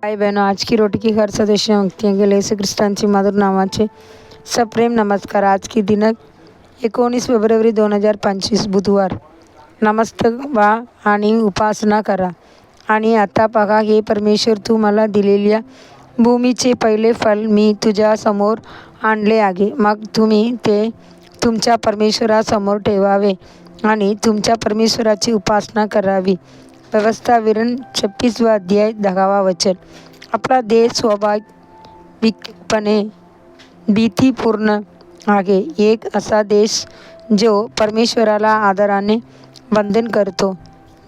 भाई बहनों, आज की रोटी की हर सदस्य व्यक्तीं गेले येशू ख्रिस्तांची मधुर नावाचे सप्रेम नमस्कार. आज की दिनांक 19 फेब्रुवारी 2025 बुधवार. नमस्तक व्हा आणि उपासना करा. आणि आता बघा, हे परमेश्वर, तू मला दिलेल्या भूमीचे पहिले फल मी तुझ्या समोर आणले आहे. मग तुम्ही ते तुमच्या परमेश्वरासमोर ठेवावे आणि तुमच्या परमेश्वराची उपासना करावी. व्यवस्थाविवरण 26 अध्याय 10 वचन. आपला देश स्वाभाविकपणे भीतीपूर्ण आहे. एक असा देश जो परमेश्वराला आदराने वंदन करतो.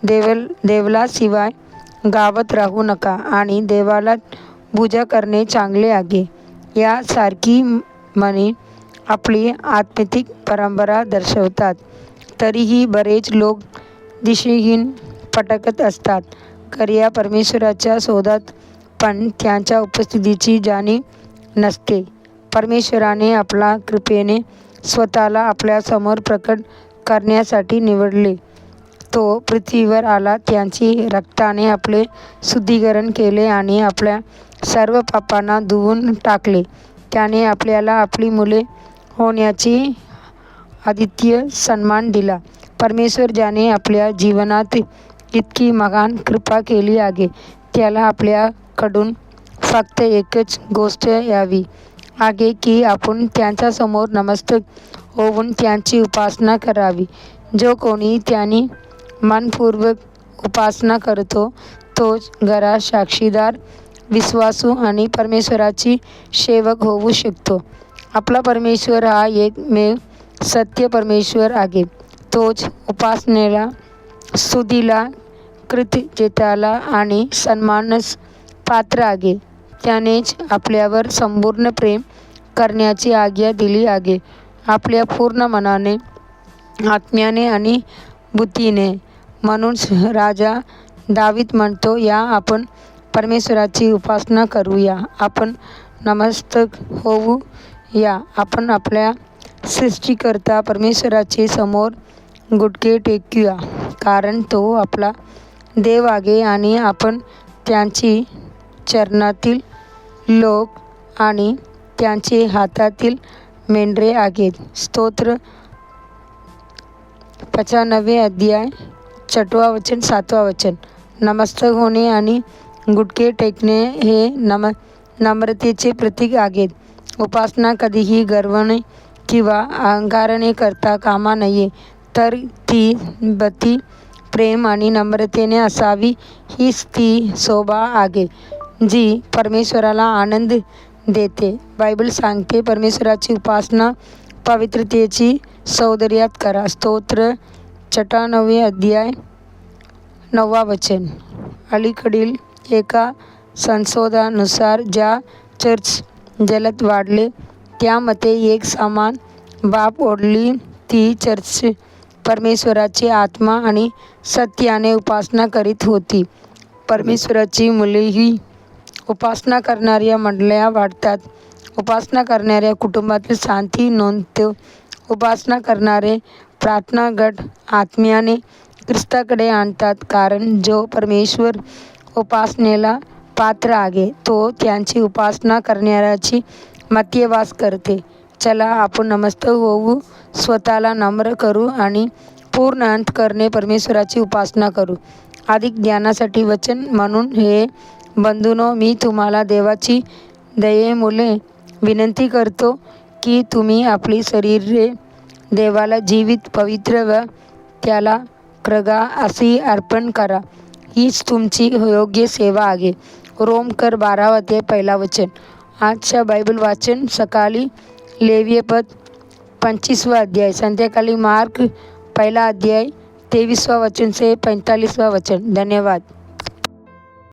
देवाशिवाय गावात राहू नका आणि देवाला पूजा करणे चांगले आहे, यासारखी म्हणे आपली आध्यात्मिक परंपरा दर्शवतात. तरीही बरेच लोक दिशेहीन भटकत असतात. खऱ्या परमेश्वराच्या शोधात पण त्यांच्या उपस्थितीची जाणीव नसते. परमेश्वराने आपल्या कृपेने स्वतःला आपल्यासमोर प्रकट करण्यासाठी निवडले. तो पृथ्वीवर आला, त्याची रक्ताने आपले शुद्धीकरण केले आणि आपल्या सर्व पापांना धुवून टाकले. त्याने आपल्याला आपली मुले होण्याची आदित्य सन्मान दिला. परमेश्वर ज्याने आपल्या जीवनात इतकी महान कृपा केली आहे, त्याला आपल्याकडून फक्त एकच गोष्ट यावी आहे की आपण त्यांच्यासमोर नतमस्तक होऊन त्यांची उपासना करावी. जो कोणी त्यांनी मनपूर्वक उपासना करतो तोच खरा साक्षीदार, विश्वासू आणि परमेश्वराची सेवक होऊ शकतो. आपला परमेश्वर हा एकमेव सत्य परमेश्वर आहे. तोच उपासनेला, स्तुतीला, कृतज्ञतेला आणि सन्मानास पात्र आहे. त्यानेच आपल्यावर संपूर्ण प्रेम करण्याची आज्ञा दिली आहे. आपल्या पूर्ण मनाने, आत्म्याने आणि बुद्धीने. म्हणून राजा दावीद म्हणतो, या आपण परमेश्वराची उपासना करूया, आपण नतमस्तक होऊ या, आपण आपल्या सृष्टिकर्ता परमेश्वराचे समोर गुडघे टेकूया, कारण तो आपला देव आहे आणि आपण त्याची चरणातील लोक आणि त्याचे हातातील मेंढरे आहेत. स्तोत्र 95 अध्याय 6 वचन 7 वचन. नतमस्तक होणे आणि गुडघे टेकणे हे नम्रतेचे प्रतीक आहेत. उपासना कधीही गर्वाने किंवा अहंकाराने करता कामा नये, तर ती भक्ती, प्रेम आणि नम्रतेने असावी. हीच ती शोभा आहे जी परमेश्वराला आनंद देते. बायबल सांगते, परमेश्वराची उपासना पवित्रतेची सौंदर्यात करा. स्तोत्र 96 अध्याय 9 वचन. अलीकडील एका संशोधनानुसार ज्या चर्च जलद वाढले त्यामध्ये एक समान बाब ओढली. ती चर्च परमेश्वराची आत्मा आणि सत्याने उपासना करीत होती. परमेश्वराची मुलेही उपासना करणाऱ्या मंडळ्या वाढतात. उपासना करणाऱ्या कुटुंबातील शांती नोंदतो. उपासना करणारे प्रार्थना गट आत्म्याने ख्रिस्ताकडे आणतात, कारण जो परमेश्वर उपासनेला पात्र आहे तो त्यांची उपासना करणाऱ्याची मध्ये वास करते. चला, आपण नतमस्तक होऊ, स्वतःला नम्र करू आणि पूर्ण अंतःकरणाने परमेश्वराची उपासना करू. अधिक ज्ञानासाठी वचन. म्हणून हे बंधूंनो, मी तुम्हाला देवाची दयेमुळे विनंती करतो की तुम्ही आपली शरीरे देवाला जीवित, पवित्र व त्याला प्रगा अशी अर्पण करा. हीच तुमची योग्य सेवा आहे. रोमकर 12 अध्याय 1 वचन. आजच्या बायबल वाचन. सकाळी लेवियपद 25 अध्याय, संध्याकाळी मार्क 1 अध्याय 23 वचन से 45 वचन. धन्यवाद.